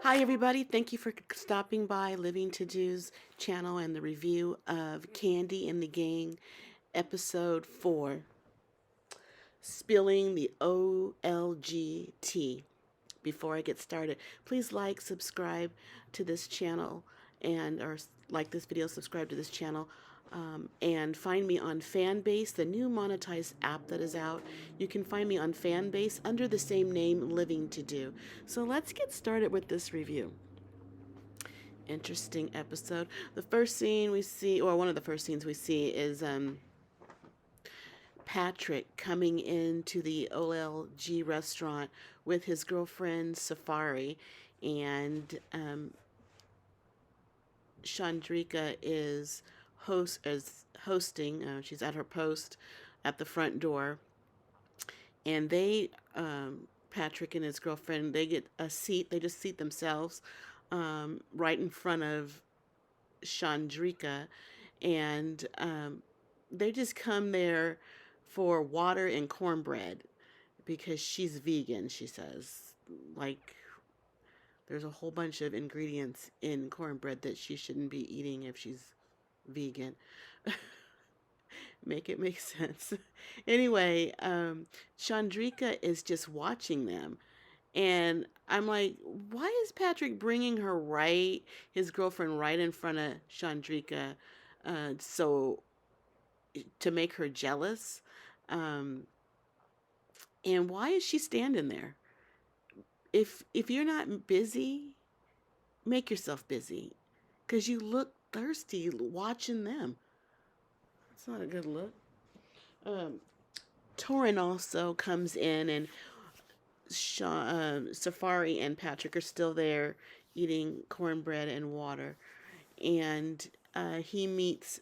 Hi, everybody. Thank you for stopping by Living To Do's channel and the review of Kandi and the Gang, episode 4, Spilling the OLG tea. Before I get started, please like, subscribe to this channel, or like this video, subscribe to this channel. And find me on Fanbase, the new monetized app that is out. You can find me on Fanbase under the same name, Living To Do. So let's get started with this review. Interesting episode. The first scene we see, or one of the first scenes we see, is Patrick coming into the OLG restaurant with his girlfriend Safari, and Chandrika is hosting. She's at her post at the front door, and Patrick and his girlfriend, they get a seat. They just seat themselves right in front of Chandrika, and they just come there for water and cornbread because she's vegan, she says. Like, there's a whole bunch of ingredients in cornbread that she shouldn't be eating if she's vegan. Make it make sense. Anyway, Chandrika is just watching them. And I'm like, why is Patrick bringing his girlfriend right in front of Chandrika, so to make her jealous? And why is she standing there? If you're not busy, make yourself busy, because you look thirsty watching them. It's not a good look. Um, Torin also comes in, and Safari and Patrick are still there eating cornbread and water. And he meets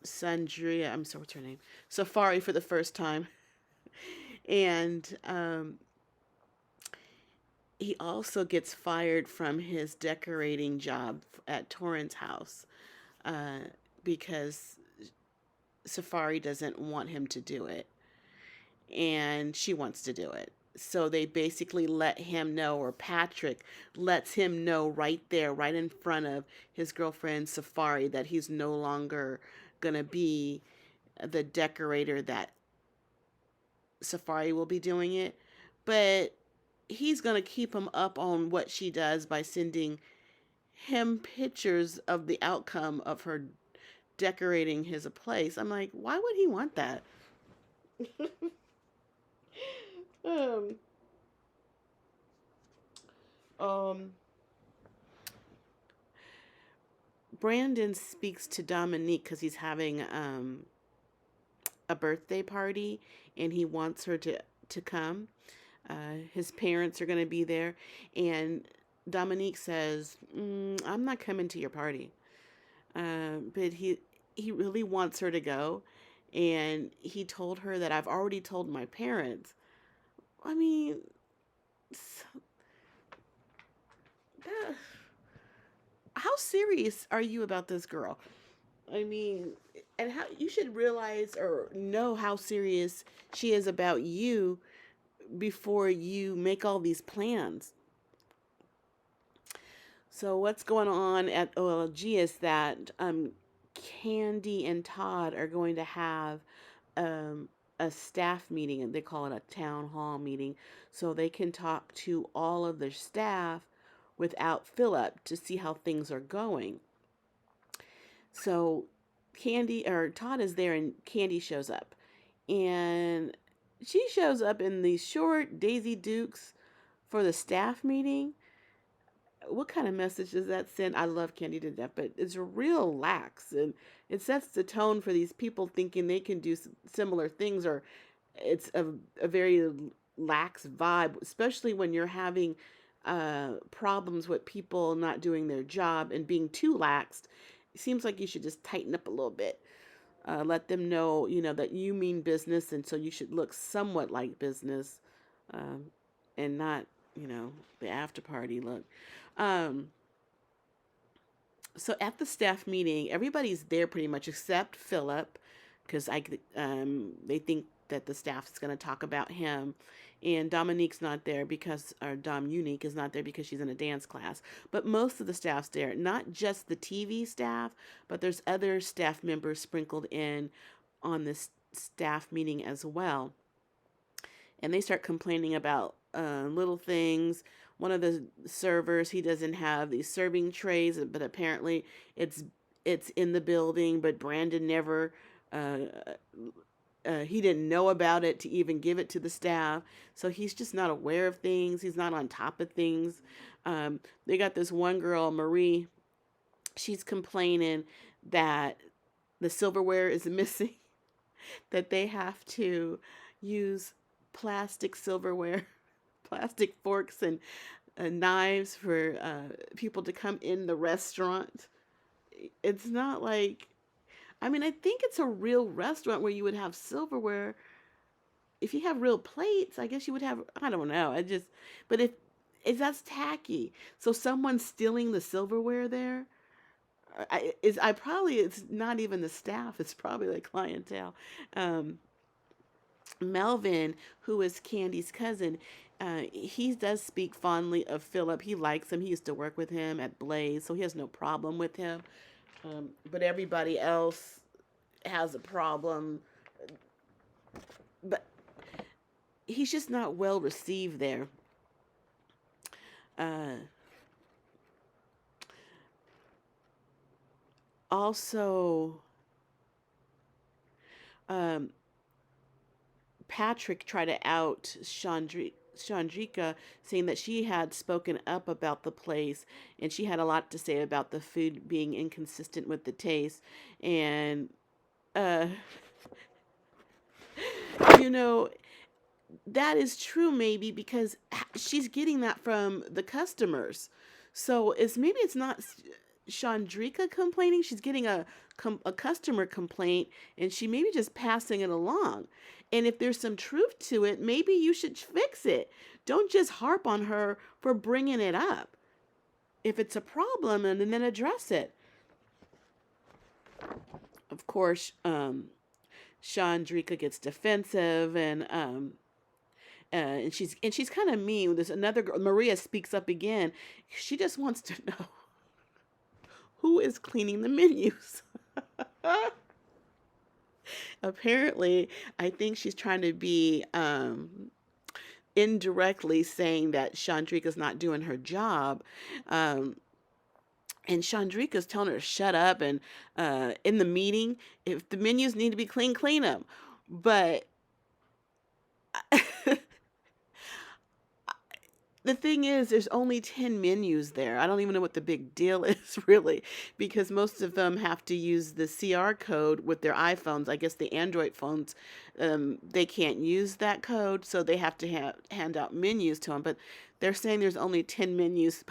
Sandria, I'm sorry, what's her name? Safari for the first time. And he also gets fired from his decorating job at Torrance house because Safari doesn't want him to do it, and she wants to do it. So they basically let him know, or Patrick lets him know right there, right in front of his girlfriend Safari, that he's no longer going to be the decorator, that Safari will be doing it. But he's going to keep him up on what she does by sending him pictures of the outcome of her decorating his place. I'm like, why would he want that? um, um, Brandon speaks to Dominique because he's having a birthday party, and he wants her to come. His parents are going to be there, and Dominique says, "I'm not coming to your party," but he really wants her to go, and he told her that I've already told my parents. I mean, how serious are you about this girl? I mean, and how you should realize or know how serious she is about you before you make all these plans. So what's going on at OLG is that Kandi and Todd are going to have um, a staff meeting, and they call it a town hall meeting, so they can talk to all of their staff without Philip to see how things are going. So Todd is there, and Kandi shows up, and she shows up in these short Daisy Dukes for the staff meeting. What kind of message does that send? I love Kandi to death, but it's real lax, and it sets the tone for these people thinking they can do similar things, or it's a very lax vibe, especially when you're having problems with people not doing their job and being too laxed. It seems like you should just tighten up a little bit. Let them know, that you mean business, and so you should look somewhat like business, um, and not, the after party look. Um, so at the staff meeting, everybody's there pretty much except Philip, because they think that the staff is going to talk about him. And Dominique's not there because, or Dom Unique is not there because she's in a dance class. But most of the staff's there, not just the TV staff, but there's other staff members sprinkled in on this staff meeting as well. And they start complaining about little things. One of the servers, he doesn't have these serving trays, but apparently it's it's in the building, but Brandon never uh, he didn't know about it to even give it to the staff. So he's just not aware of things. He's not on top of things. They got this one girl, Marie. She's complaining that the silverware is missing, that they have to use plastic silverware, plastic forks and knives for people to come in the restaurant. It's not like, I mean, I think it's a real restaurant where you would have silverware. If you have real plates, I guess you would have, I don't know. But if that's tacky. So someone's stealing the silverware there. I probably, it's not even the staff. It's probably the clientele. Um, Melvin, who is Candy's cousin, he does speak fondly of Philip. He likes him. He used to work with him at Blaze, so he has no problem with him. But everybody else has a problem. But he's just not well received there. Uh, Also, um, Patrick tried to out Chandrika, saying that she had spoken up about the place and she had a lot to say about the food being inconsistent with the taste. And, uh, you know, that is true maybe because she's getting that from the customers. So maybe it's not Chandrika complaining. She's getting a customer complaint and she maybe just passing it along. And if there's some truth to it, maybe you should fix it. Don't just harp on her for bringing it up. If it's a problem, and then address it. Of course, Chandrika gets defensive and she's kind of mean. There's another girl, Maria speaks up again. She just wants to know who is cleaning the menus. Apparently, I think she's trying to be indirectly saying that Chandrika's not doing her job. Um, and Chandrika's telling her to shut up. And in the meeting, if the menus need to be clean, clean them. But the thing is, there's only 10 menus there. I don't even know what the big deal is, really, because most of them have to use the CR code with their iPhones. I guess the Android phones, they can't use that code, so they have to hand out menus to them. But they're saying there's only 10 menus.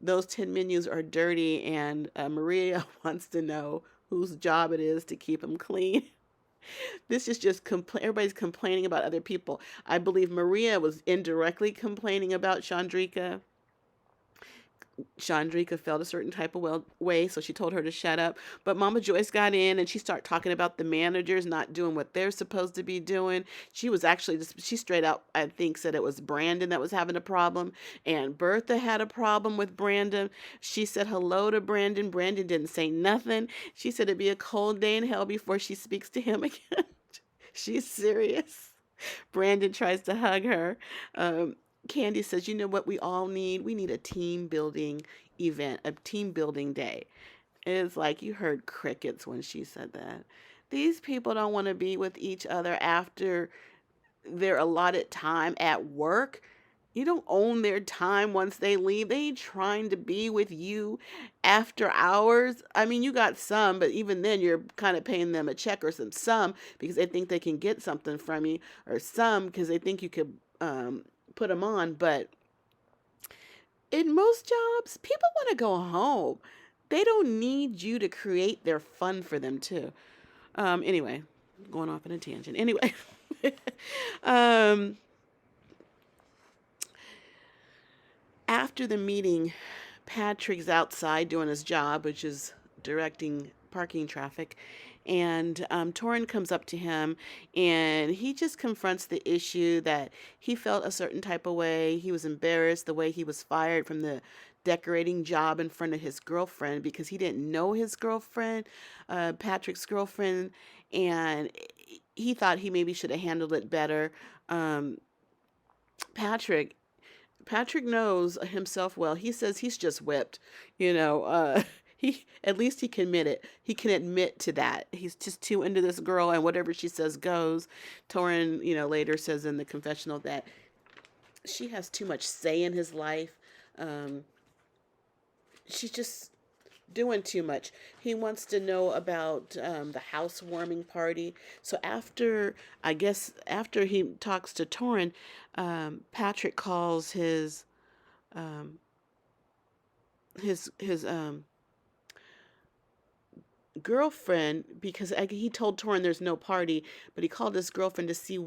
Those 10 menus are dirty, and Maria wants to know whose job it is to keep them clean. This is just everybody's complaining about other people. I believe Maria was indirectly complaining about Chandrika. Chandrika felt a certain type of way, so she told her to shut up. But Mama Joyce got in and she started talking about the managers not doing what they're supposed to be doing. She was actually she straight out, I think, said it was Brandon that was having a problem. And Bertha had a problem with Brandon. She said hello to Brandon. Brandon didn't say nothing. She said it'd be a cold day in hell before she speaks to him again. She's serious. Brandon tries to hug her. Kandi says, you know what we all need? We need a team building event, a team building day. It's like you heard crickets when she said that. These people don't want to be with each other after their allotted time at work. You don't own their time once they leave. They ain't trying to be with you after hours. I mean, you got some, but even then you're kind of paying them a check or some because they think they can get something from you, or some because they think you could put them on. But in most jobs, people want to go home. They don't need you to create their fun for them too. Anyway, going off on a tangent. Anyway, um, after the meeting, Patrick's outside doing his job, which is directing parking traffic. And Torin comes up to him, and he just confronts the issue that he felt a certain type of way. He was embarrassed the way he was fired from the decorating job in front of his girlfriend because he didn't know his girlfriend, Patrick's girlfriend, and he thought he maybe should have handled it better. Um, Patrick Patrick knows himself well. He says he's just whipped. You know, he at least he can admit it. He can admit to that. He's just too into this girl, and whatever she says goes. Torin, later says in the confessional that she has too much say in his life. Um, she's just doing too much. He wants to know about the housewarming party. So I guess after he talks to Torin, Patrick calls um, his girlfriend because he told Torin there's no party, but he called his girlfriend to see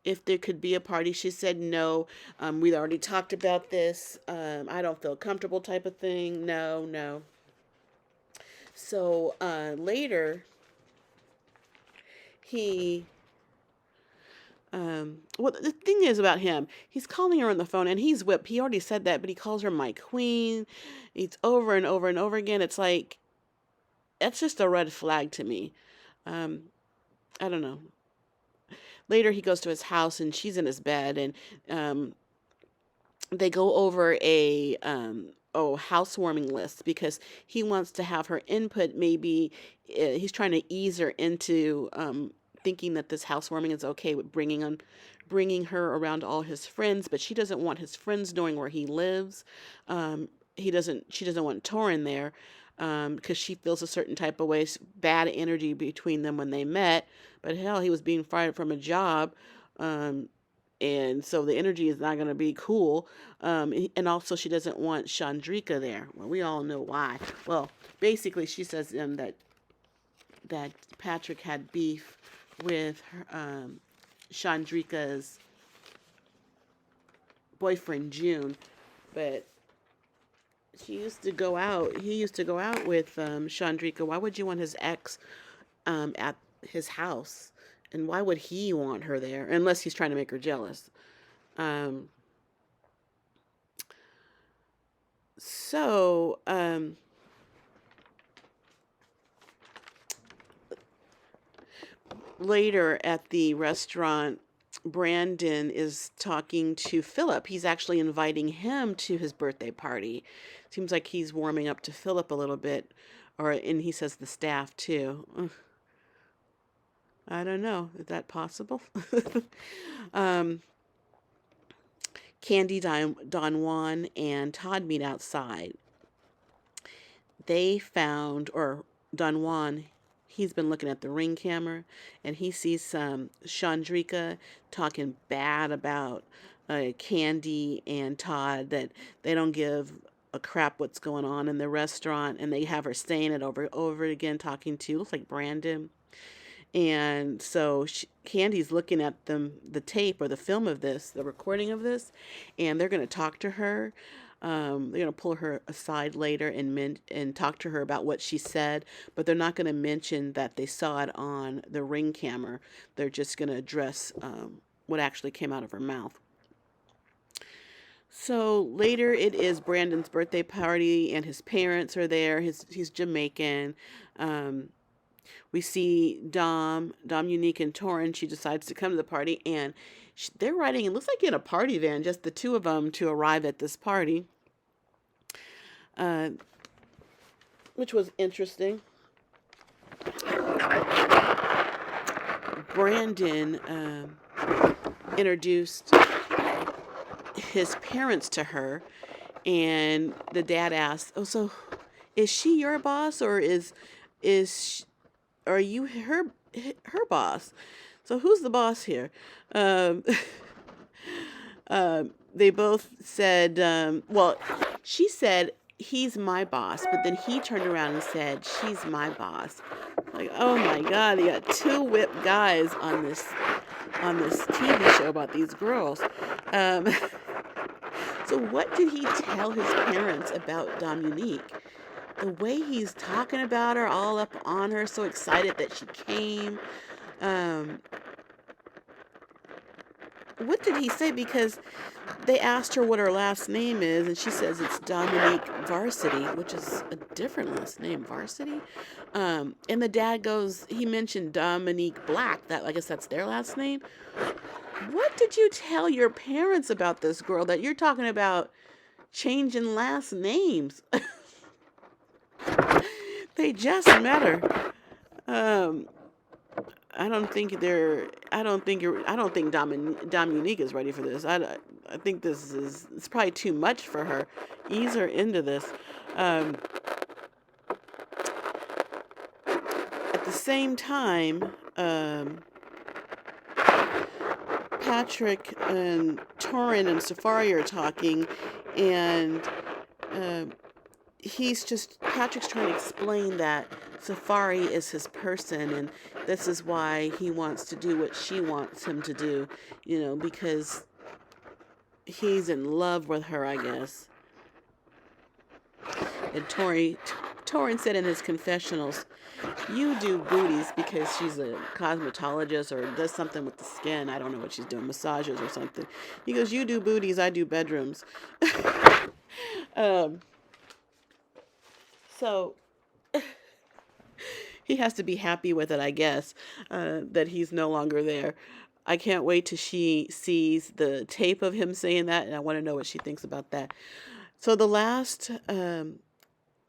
if there could be a party. She said no. We'd already talked about this. I don't feel comfortable, type of thing. No, no. So later, he, well, the thing is about him, he's calling her on the phone and he's whipped. He already said that, but he calls her my queen. It's over and over and over again. It's like, that's just a red flag to me. Um, I don't know. Later, he goes to his house and she's in his bed, and um, they go over a housewarming list because he wants to have her input. Maybe he's trying to ease her into thinking that this housewarming is okay with bringing her around all his friends, but she doesn't want his friends knowing where he lives. She doesn't want Torin there because she feels a certain type of way, bad energy between them when they met. But hell, he was being fired from a job. Um, and so the energy is not going to be cool. And also, she doesn't want Chandrika there. Well, we all know why. Well, basically, she says that Patrick had beef with Chandrika's boyfriend June, but he used to go out with Chandrika. Why would you want his ex at his house? And why would he want her there? Unless he's trying to make her jealous. Um, so, later at the restaurant, Brandon is talking to Philip. He's actually inviting him to his birthday party. Seems like he's warming up to Philip a little bit. And he says the staff too. I don't know. Is that possible? um, Kandi, Don Juan, and Todd meet outside. They found, or Don Juan, he's been looking at the ring camera, and he sees Chandrika talking bad about Kandi and Todd, that they don't give a crap what's going on in the restaurant, and they have her saying it over again, talking to, looks like Brandon. And so Candy's looking at the tape or the film of this, the recording of this, and they're going to talk to her. They're going to pull her aside later and talk to her about what she said, but they're not going to mention that they saw it on the ring camera. They're just going to address what actually came out of her mouth. So later it is Brandon's birthday party, and his parents are there. He's Jamaican. We see Dom Unique, and Torin. She decides to come to the party, and they're riding, it looks like in a party van, just the two of them, to arrive at this party, which was interesting. Brandon introduced his parents to her, and the dad asked, "Oh, so is she your boss, or are you her boss? So who's the boss here?" Um, they both said, well, she said, "He's my boss," but then he turned around and said, "She's my boss." Like, oh my God, you got two whipped guys on this TV show about these girls. Um, so what did he tell his parents about Dom Unique? the way he's talking about her, all up on her, so excited that she came. Um, what did he say? Because they asked her what her last name is, and she says it's Dominique Varsity, which is a different last name, Varsity. And the dad goes, he mentioned Dominique Black. That, I guess that's their last name. What did you tell your parents about this girl that you're talking about changing last names? They just met her. Um, I don't think Dominique is ready for this. I think it's probably too much for her. Ease her into this. Um, at the same time, Patrick and Torin and Safari are talking, and um, Patrick's trying to explain that Safari is his person, and this is why he wants to do what she wants him to do, because he's in love with her, I guess. And Torin said in his confessionals, you do booties because she's a cosmetologist or does something with the skin. I don't know what she's doing, massages or something. He goes, you do booties, I do bedrooms. um, so he has to be happy with it, I guess, that he's no longer there. I can't wait till she sees the tape of him saying that, and I want to know what she thinks about that. So the last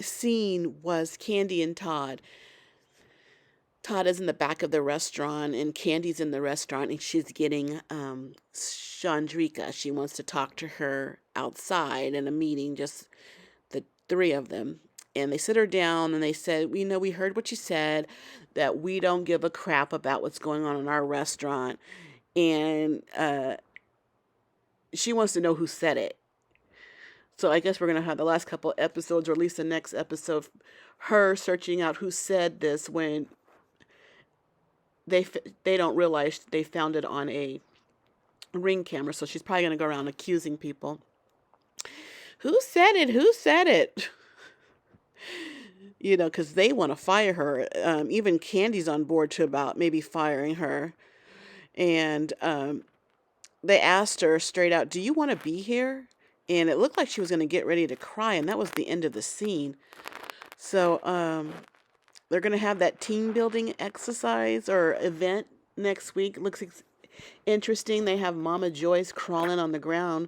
scene was Kandi and Todd. Todd is in the back of the restaurant, and Candy's in the restaurant, and she's getting Chandrika. She wants to talk to her outside in a meeting, just the three of them. And they sit her down, and they said, we heard what you said, that we don't give a crap about what's going on in our restaurant. And she wants to know who said it. So I guess we're going to have the last couple episodes, or at least the next episode, her searching out who said this when they don't realize they found it on a Ring camera. So she's probably going to go around accusing people. Who said it? Who said it? Because they want to fire her. Even Candy's on board to about maybe firing her. And they asked her straight out, do you want to be here? And it looked like she was going to get ready to cry. And that was the end of the scene. So they're going to have that team building exercise or event next week. Looks interesting. They have Mama Joyce crawling on the ground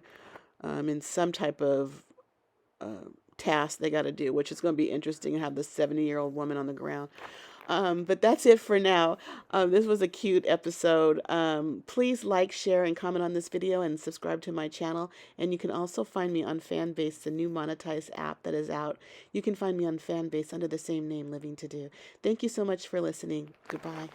in some type of task they got to do, which is going to be interesting to have the 70-year-old woman on the ground. But that's it for now. This was a cute episode. Please like, share, and comment on this video, and subscribe to my channel. And you can also find me on Fanbase, the new monetized app that is out. You can find me on Fanbase under the same name, Living to Do. Thank you so much for listening. Goodbye.